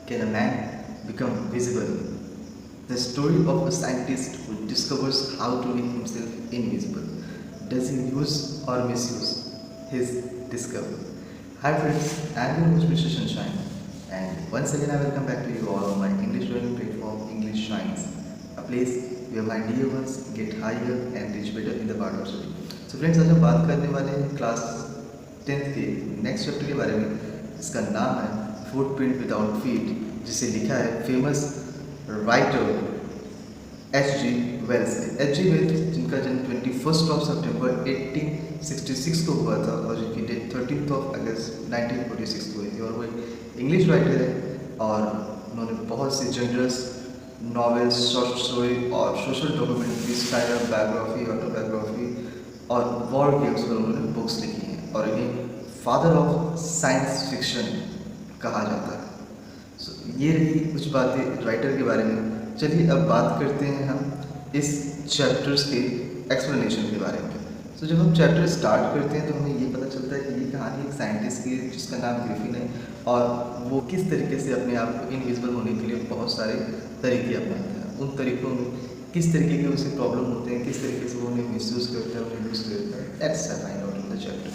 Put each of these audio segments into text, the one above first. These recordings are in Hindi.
Can a man become visible? The story of a scientist who discovers how to make himself invisible. Does he use or misuse his discovery? Hi friends, I am your host Mr. Sunshine, and once again I welcome back to you all on my English learning platform English Shines, a place where my dear ones get higher and reach better in the part of study. So friends, आज हम बात करने वाले हैं क्लास 10th के नेक्स्ट चैप्टर के बारे में, जिसका नाम है फुटप्रिंट विदाउट फीट, जिसे लिखा है फेमस राइटर H.G. वेल्स ने। H.G. वेल्स जिनका जन्म 21 सितंबर 1866 को हुआ था और जिनकी डेट 13 अगस्त 1946 को हुई थी, और वो एक इंग्लिश राइटर है और उन्होंने बहुत सी जनरस नॉवेल्स, शॉर्ट स्टोरी और social documentary, styler biography, autobiography और वॉर गेम्स पर उन्होंने बुक्स लिखी हैं और इन्हें फादर ऑफ साइंस फिक्शन कहा जाता है। ये रही कुछ बातें राइटर के बारे में। चलिए अब बात करते हैं हम इस चैप्टर्स के एक्सप्लेनेशन के बारे में। तो जब हम चैप्टर स्टार्ट करते हैं तो हमें ये पता चलता है कि ये कहानी एक साइंटिस्ट की है जिसका नाम ग्रिफिन है और वो किस तरीके से अपने आप को इनविजिबल होने के लिए बहुत सारे तरीके अपनाता है। उन तरीकों में किस तरीके के उसे प्रॉब्लम होते हैं, किस तरीके से वो उन्हें मिसयूज़ करता है, उन्हें यूज़ करता है, that's find out in the chapter.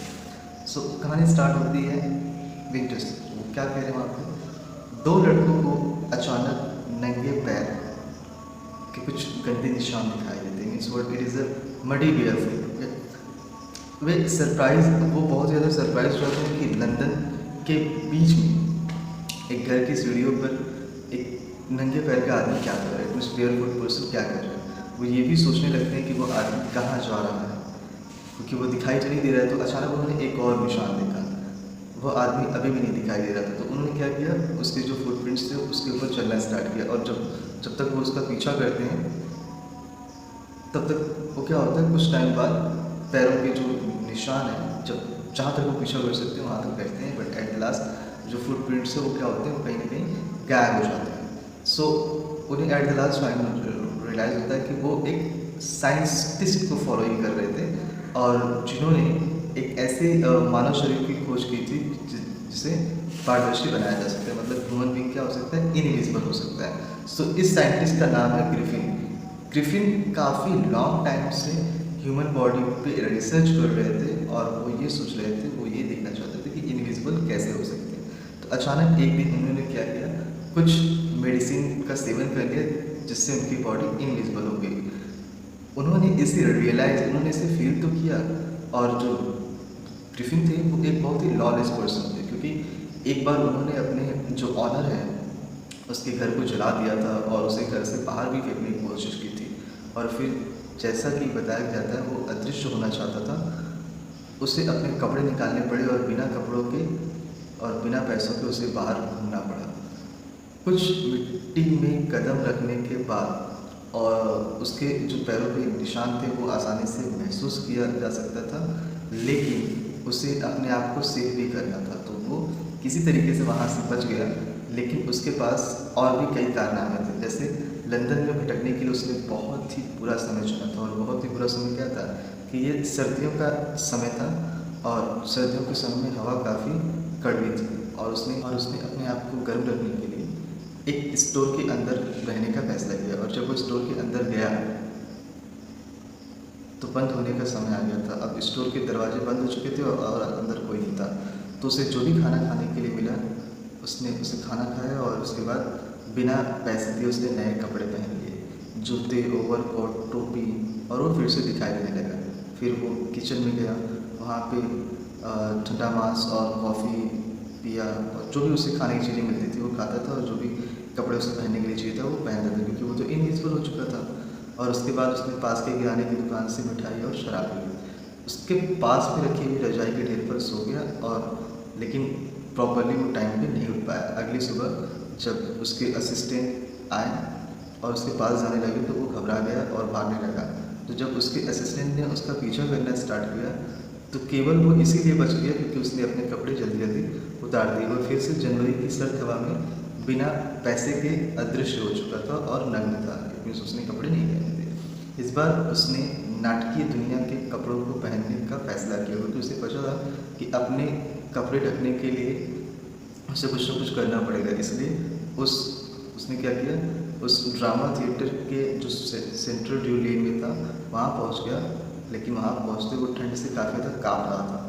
So कहानी स्टार्ट होती है विंटर्स। वो क्या कह रहे हैं वहाँ पे, दो लड़कों को अचानक नंगे पैर के कुछ गंदे निशान दिखाई देते हैं। Means word it is a muddy bear foot. Way surprise, वो बहुत ज़्यादा सरप्राइज होते हैं कि लंदन के बीच में एक घर की सीढ़ियों पर एक नंगे पैर का आदमी क्या कर रहा है, मीन्स बेयर फुट पर्सन क्या कर रहा है। वो ये भी सोचने लगते हैं कि वो आदमी कहाँ जा रहा है, क्योंकि वो दिखाई तो नहीं दे रहा है। तो अचानक उन्होंने एक और निशान देखा, वो आदमी अभी भी नहीं दिखाई दे रहा था। तो उन्होंने क्या किया, उसके जो फुटप्रिंट्स थे उसके ऊपर चलना स्टार्ट किया और जब तक वो उसका पीछा करते हैं तब तक वो क्या होता है, कुछ टाइम बाद पैरों के जो निशान है, जब जहाँ तक वो पीछा कर सकते हैं वहाँ तक करते हैं, बट एट द लास्ट जो फुटप्रिंट्स है वो क्या होते हैं, वो कहीं ना कहीं गायब हो जाते हैं। सो उन्हें एट द लास्ट रियलाइज होता है कि वो एक साइंटिस्ट को फॉलो ही कर रहे थे और जिन्होंने एक ऐसे मानव शरीर की खोज की थी जिसे पारदर्शी बनाया जा सकता है, मतलब ह्यूमन बीइंग क्या हो सकता है, इनविजिबल हो सकता है। सो इस साइंटिस्ट का नाम है ग्रिफिन। ग्रिफिन काफ़ी लॉन्ग टाइम से ह्यूमन बॉडी पे रिसर्च कर रहे थे और वो ये सोच रहे थे, वो ये देखना चाहते थे कि इनविजिबल कैसे हो सकते हैं। तो अचानक एक दिन उन्होंने क्या किया, कुछ मेडिसिन का सेवन कर लिया जिससे उनकी बॉडी इनविजिबल हो गई। उन्होंने इसे रियलाइज, उन्होंने इसे फील तो किया, और जो ग्रिफिन थे वो एक बहुत ही लॉलेस पर्सन थे, क्योंकि एक बार उन्होंने अपने जो ऑनर है उसके घर को जला दिया था और उसे घर से बाहर भी फेंकने की कोशिश की थी। और फिर जैसा कि बताया जाता है वो अदृश्य होना चाहता था, उसे अपने कपड़े निकालने पड़े और बिना कपड़ों के और बिना पैसों के उसे बाहर घूमना पड़ा। कुछ मिट्टी में कदम रखने के बाद और उसके जो पैरों पे निशान थे वो आसानी से महसूस किया जा सकता था, लेकिन उसे अपने आप को सेव भी करना था। तो वो किसी तरीके से वहाँ से बच गया, लेकिन उसके पास और भी कई कारनामे थे। जैसे लंदन में भटकने के लिए उसने बहुत ही बुरा समय चुना था, और बहुत ही बुरा समय क्या था कि ये सर्दियों का समय था और सर्दियों के समय में हवा काफ़ी कड़वी थी, और उसने अपने आप को गर्म रखने के लिए एक स्टोर के अंदर रहने का फैसला किया। और जब वो स्टोर के अंदर गया तो बंद होने का समय आ गया था। अब स्टोर के दरवाजे बंद हो चुके थे और अंदर कोई नहीं था। तो उसे जो भी खाना खाने के लिए मिला उसने उसे खाना खाया और उसके बाद बिना पैसे दिए उसने नए कपड़े पहन लिए, जूते, ओवरकोट, टोपी, और वो फिर से दिखाई देने लगा। फिर वो किचन में गया, वहाँ पे ठंडा मांस और कॉफ़ी पिया, और जो भी उसे खाने की चीज़ें मिलती थी वो खाता था, और जो भी कपड़े उसे पहनने के लिए चाहिए था वो पहनता था, क्योंकि वो तो इनविजिबल हो चुका था। और उसके बाद उसने पास के किराने की दुकान से मिठाई और शराब ली। उसके पास में रखी हुई रजाई के ढेर पर सो गया, और लेकिन प्रॉपरली वो टाइम पे नहीं उठ पाया। अगली सुबह जब उसके असिस्टेंट आए और उसके पास जाने लगे तो वो घबरा गया और भागने लगा। तो जब उसके असिस्टेंट ने उसका पीछा करना स्टार्ट किया तो केवल वो इसीलिए बच गया क्योंकि उसने अपने कपड़े जल्दी जल्दी उतार दिए। वो फिर से जनवरी की सर्द हवा में बिना पैसे के अदृश्य हो चुका था और नग्न था, क्योंकि उसने कपड़े नहीं पहने थे। इस बार उसने नाटकीय दुनिया के कपड़ों को पहनने का फैसला किया, क्योंकि उसे पता था कि अपने कपड़े ढकने के लिए उसे कुछ ना कुछ करना पड़ेगा। इसलिए उस उसने क्या किया, उस ड्रामा थिएटर के जो सेंट्रल ड्यू लेन में था वहाँ पहुँच गया। लेकिन वहाँ पहुँचते वो ठंड से काफ़ी ज़्यादा काँप रहा था।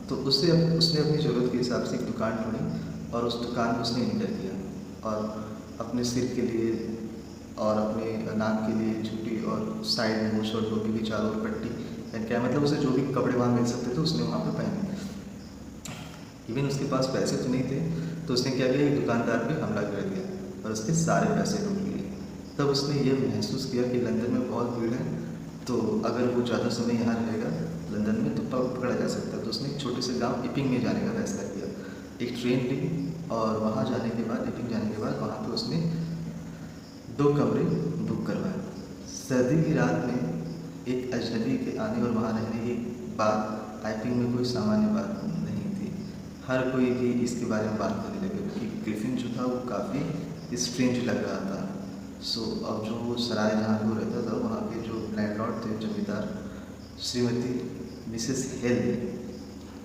तो उसने अपनी ज़रूरत के हिसाब से एक दुकान ढूंढी और उस दुकान में उसने एंटर किया और अपने सिर के लिए और अपने नाक के लिए चूड़ी और साइड में मूछ और टोपी की चारों ओर पट्टी एंड क्या मतलब उसे जो भी कपड़े वहाँ मिल सकते थे उसने वहाँ पे पहने। इवन उसके पास पैसे तो नहीं थे, तो उसने क्या किया, एक दुकानदार पे हमला कर दिया और उसके सारे पैसे लूट लिए। तब उसने ये महसूस किया कि लंदन में बहुत भीड़ है, तो अगर वो ज़्यादा समय यहाँ रहेगा लंदन में तो पकड़ा जा सकता है। तो उसने एक छोटे से गांव इपिंग में जाने का फैसला किया। एक ट्रेन ली और वहाँ जाने के बाद, इपिंग जाने के बाद वहाँ पे उसने 2 कमरे बुक करवाए। सर्दी की रात में एक अजनबी के आने और वहाँ रहने की बात आइपिंग में कोई सामान्य बात नहीं थी। हर कोई भी इसके बारे में बात करने लगे क्योंकि ग्रिफिन जो था वो काफ़ी स्ट्रेंज लग रहा था। अब जो वो सराय जहाँ पे वो रहता था वहाँ के जो लैंडलॉर्ड थे, जमींदार श्रीमती मिसेस हेल,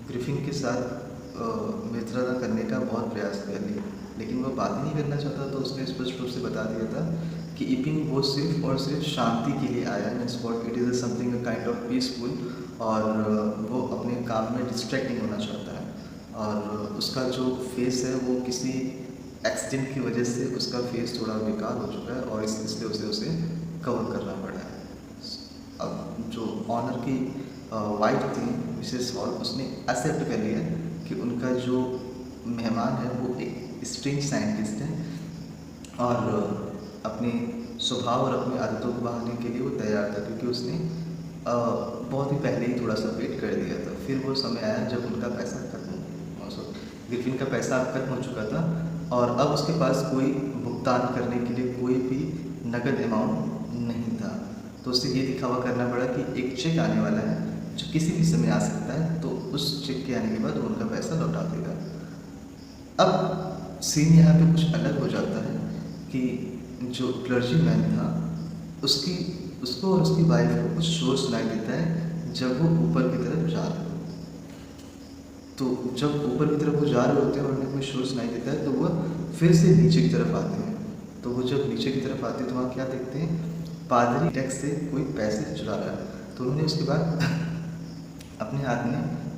ग्रिफिन के साथ मित्रता करने का बहुत प्रयास किया लेकिन वो बात ही नहीं करना चाहता। तो उसने स्पष्ट रूप से बता दिया था कि इपिंग वो सिर्फ और सिर्फ शांति के लिए आया है, it is something kind of peaceful, और वो अपने काम में डिस्ट्रैक्टिंग होना चाहता है। और उसका जो फेस है वो किसी एक्सीडेंट की वजह से उसका फेस थोड़ा बेकार हो चुका है और इसलिए उसे कवर करना पड़ा है। अब जो ऑनर की वाइफ थी मिसेस हॉल, उसने एक्सेप्ट कर लिया कि उनका जो मेहमान है वो एक स्ट्रेंज साइंटिस्ट है और अपने स्वभाव और अपनी आदतों को बहाने के लिए वो तैयार था, क्योंकि उसने बहुत ही पहले ही थोड़ा सा वेट कर दिया था। फिर वो समय आया जब उनका पैसा ग्रिफिन का पैसा अब खत्म हो चुका था और अब उसके पास कोई भुगतान करने के लिए कोई भी नकद अमाउंट नहीं था। तो उसे ये दिखावा करना पड़ा कि एक चेक आने वाला है जो किसी भी समय आ सकता है, तो उस चेक के आने के बाद वो उनका पैसा लौटा देगा। अब सीन यहाँ पे कुछ अलग हो जाता है कि जो क्लर्जी मैन था उसको और उसकी वाइफ को कुछ शोर सुनाई देता है जब वो ऊपर की तरफ जा रहे हो। तो जब ऊपर की तरफ वो जा रहे होते हैं और उन्हें कोई शोर सुनाई देता है तो वह फिर से नीचे की तरफ आते हैं। तो वो जब नीचे की तरफ आते हैं तो वहाँ क्या देखते हैं, पादरी टैक्स से कोई पैसे चुरा रहा है। तो उन्होंने उसके बाद अपने हाथ में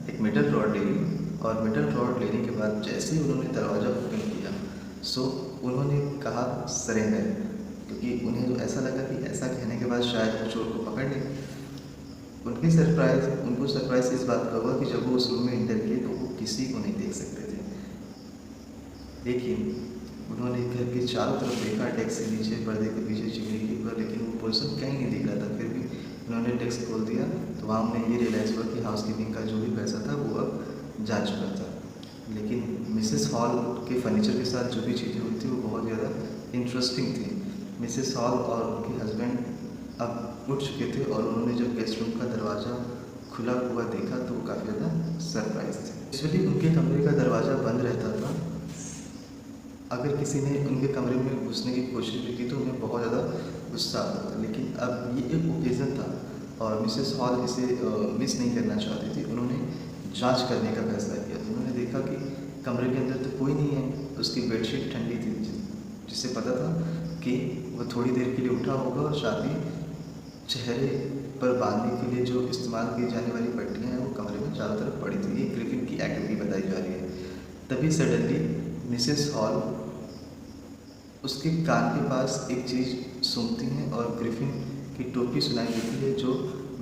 एक मेटल रॉड ले ली और मेटल रॉड लेने के बाद जैसे ही उन्होंने दरवाज़ा ओपन किया उन्होंने कहा सरेंडर, क्योंकि उन्हें तो ऐसा लगा कि ऐसा कहने के बाद शायद वो चोर को पकड़ ले। उनको सरप्राइज इस बात का हुआ कि जब वो उस रूम में एंटर किए तो वो किसी को नहीं देख सकते थे। लेकिन उन्होंने घर के चारों तरफ देखा, डेस्क से नीचे, पर्दे के पीछे, चिमनी के ऊपर, लेकिन वो पर्सन कहीं नहीं दिख रहा था। फिर भी उन्होंने डेस्क खोल दिया तो वहाँ उन्हें ये रियलाइज़ हुआ कि हाउसकीपिंग का जो भी पैसा था वो अब जा चुका था। लेकिन मिसेस हॉल के फर्नीचर के साथ जो भी चीज़ें हुई थी वो बहुत ज़्यादा इंटरेस्टिंग थी। मिसेस हॉल और उनके हस्बैंड अब उठ चुके थे और उन्होंने जब गेस्ट रूम का दरवाज़ा खुला हुआ देखा तो वो काफ़ी ज़्यादा सरप्राइज थे। एक्चुअली उनके कमरे का दरवाज़ा बंद रहता था। अगर किसी ने उनके कमरे में घुसने की कोशिश भी की तो उन्हें बहुत ज़्यादा गुस्सा आता था। लेकिन अब ये एक ओकेज़न था और मिसेस हॉल इसे मिस नहीं करना चाहती थी। उन्होंने जांच करने का फैसला किया। तो उन्होंने देखा कि कमरे के अंदर तो कोई नहीं है, उसकी बेडशीट ठंडी थी, जिससे पता था कि वो थोड़ी देर के लिए उठा होगा और शादी चेहरे पर बांधने के लिए जो इस्तेमाल की जाने वाली पट्टियाँ हैं वो कमरे में चारों तरफ पड़ी थी। ये ग्रिफिन की एक्टिविटी बताई जा रही है। तभी सडनली मिसेस हॉल उसके कान के पास एक चीज़ सूंघती हैं और ग्रिफिन की टोपी सुनाई देती है जो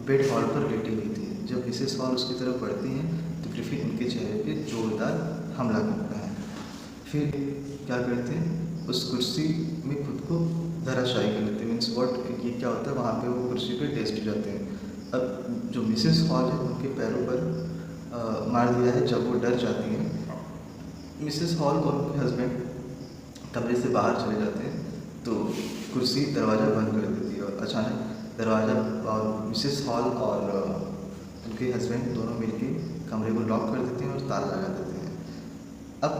बेड हॉल पर लेटी हुई थी। जब मिसेस हॉल उसकी तरफ बढ़ती हैं तो ग्रिफिन उनके चेहरे पे जोरदार हमला करता है। फिर क्या करते हैं, उस कुर्सी में खुद को धराशायी कर लेते हैं। मीन्स वॉट, ये क्या होता है, वहाँ पे वो कुर्सी पे टेस्ट हो जाते हैं। अब जो मिसेस हॉल है उनके पैरों पर मार दिया है। जब वो डर जाती हैं, मिसेस हॉल और उनके हस्बैंड कमरे से बाहर चले जाते हैं तो कुर्सी दरवाज़ा बंद कर देती है और अचानक दरवाज़ा और मिसेस हॉल और उनके हस्बैंड दोनों मिलकर कमरे को लॉक कर देते हैं और ताला लगा देते हैं। अब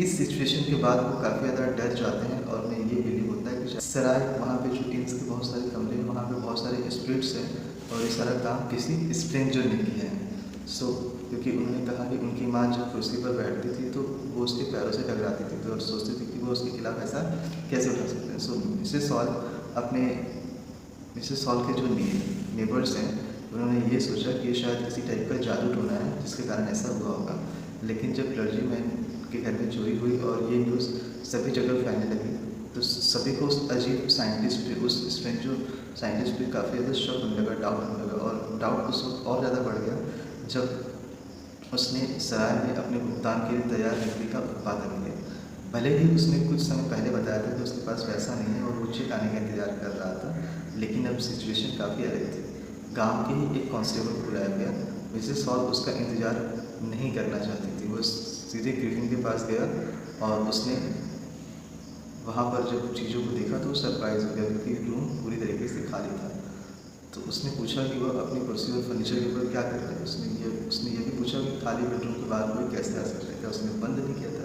इस सिचुएशन के बाद वो काफ़ी ज़्यादा डर जाते हैं और उन्हें ये बिलीव होता है कि सराय, वहाँ पे जो टिन्स के बहुत सारे कमरे हैं, वहाँ पे बहुत सारे स्पिरिट्स हैं और ये सारा काम किसी स्ट्रेंजर ने किया है। क्योंकि उन्होंने कहा कि उनकी माँ जब कुर्सी पर बैठती थी तो वो उसके पैरों से टकराती थी तो सोचती थी कि वो उसके खिलाफ ऐसा कैसे उठा सकते हैं। सो मिसेस सॉल के जो नेबर्स हैं उन्होंने ये सोचा कि शायद किसी टाइप का जादू टोना है जिसके कारण ऐसा हुआ होगा। लेकिन जब क्लर्जीमैन के घर में चोरी हुई और ये न्यूज़ सभी जगह फैलने लगी तो सभी को उस अजीब साइंटिस्ट पे, उस स्ट्रेंज जो साइंटिस्ट पे काफ़ी ज़्यादा शक होने लगा, डाउट होने लगा। और डाउट उस वक्त और ज़्यादा बढ़ गया जब उसने सराय में अपने भुगतान के लिए तैयार नकदी का उत्पादन किया। भले ही उसने कुछ समय पहले बताया था कि उसके पास पैसा नहीं है और वो चेक आने का इंतजार कर रहा था, लेकिन अब सिचुएशन काफ़ी अलग थी। गांव के ही एक कांस्टेबल को बुलाया गया। मिसेस सॉल उसका इंतजार नहीं करना चाहती थी। वो सीधे ग्रिफिन के पास गया और उसने वहाँ पर जब चीज़ों को देखा तो सरप्राइज हो गया क्योंकि रूम पूरी तरीके से खाली था। तो उसने पूछा कि वह अपनी कुर्सी और फर्नीचर के ऊपर क्या कर रहा है। उसने ये भी पूछा कि खाली बेडरूम के बाहर कोई कैसे आ सकता है, क्या उसने बंद नहीं किया था।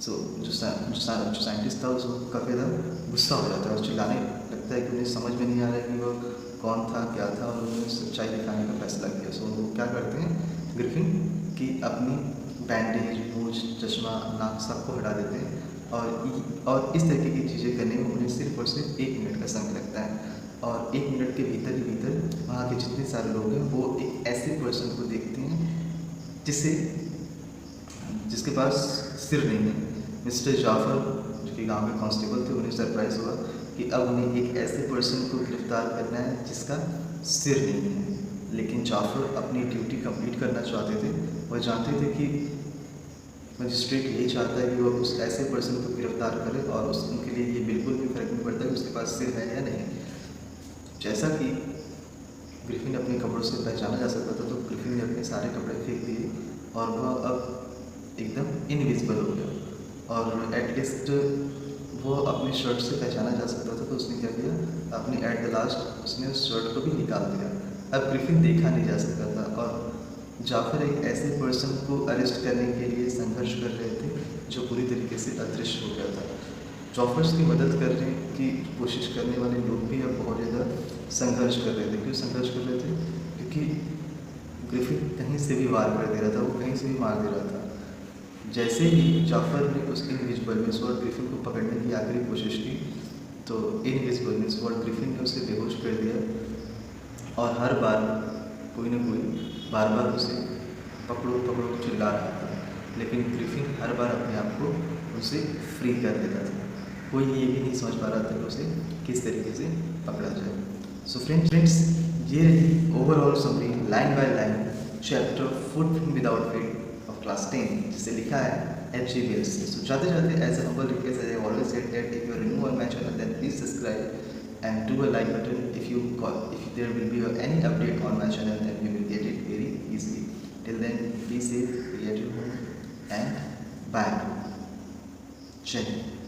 सो जो साइंटिस्ट था उसको काफ़ी ज़्यादा गुस्सा हो जाता है और चिल्लाने लगता है कि उन्हें समझ में नहीं आ रहा है कि वह कौन था क्या था, और उन्होंने सच्चाई दिखाने का फैसला किया। सो वो क्या करते हैं ग्रिफिन कि अपनी बैंडेज, मूछ, चश्मा, नाक सबको हटा देते हैं और इस तरीके की चीज़ें करने में उन्हें सिर्फ और सिर्फ 1 मिनट का समय लगता है। और 1 मिनट के भीतर ही भीतर वहाँ के जितने सारे लोग हैं वो एक ऐसे पर्सन को देखते हैं जिसके पास सिर नहीं है। मिस्टर जाफर जो कि गांव के कांस्टेबल थे, उन्हें सरप्राइज हुआ कि अब उन्हें एक ऐसे पर्सन को गिरफ्तार करना है जिसका सिर नहीं है। लेकिन जाफर अपनी ड्यूटी कंप्लीट करना चाहते थे। वह जानते थे कि मजिस्ट्रेट यही चाहता है कि वह उस ऐसे पर्सन को गिरफ्तार करे और उनके लिए ये बिल्कुल भी फर्क नहीं पड़ता कि उसके पास सिर है या नहीं। जैसा कि ग्रिफिन अपने कपड़ों से पहचाना जा सकता था तो ग्रिफिन ने अपने सारे कपड़े फेंक दिए और वह अब एकदम इनविजिबल हो गया। और एटलीस्ट वो अपने शर्ट से पहचाना जा सकता था तो उसने क्या किया, अपने एट द लास्ट उसने उस शर्ट को भी निकाल दिया। अब ग्रिफिन देखा नहीं जा सकता था और जाफर एक ऐसे पर्सन को अरेस्ट करने के लिए संघर्ष कर रहे थे जो पूरी तरीके से अदृश्य हो गया था। जाफर्स की मदद करने की कोशिश करने वाले लोग भी अब बहुत ज़्यादा संघर्ष कर रहे थे। क्यों संघर्ष कर रहे थे? क्योंकि ग्रिफिन कहीं से भी वार कर दे रहा था, वो कहीं से भी मार दे रहा था। जैसे ही जाफर ने उस इनविजिबलनेस और ग्रिफिन को पकड़ने की आखिरी कोशिश की तो इनविजिबलनेस और ग्रिफिन ने उसे बेहोश कर दिया और हर बार कोई ना कोई बार बार उसे पकड़ो पकड़ो चिल्ला रहा था। लेकिन ग्रिफिन हर बार अपने आप को उसे फ्री कर देता था। कोई ये भी नहीं समझ पा रहा था कि उसे किस तरीके से पकड़ा जाए। सो फ्रेंड्स, ये रही overall summary line by line chapter food without feed of class 10 जिसे लिखा है H.G. Wells। सो जाते जाते as a humble request, as I always said that if you are new on my channel then please subscribe and do a like button. If there will be any update on my channel then you will get it very easily. Till then, be safe, be at your home, and bye. Jai Hind.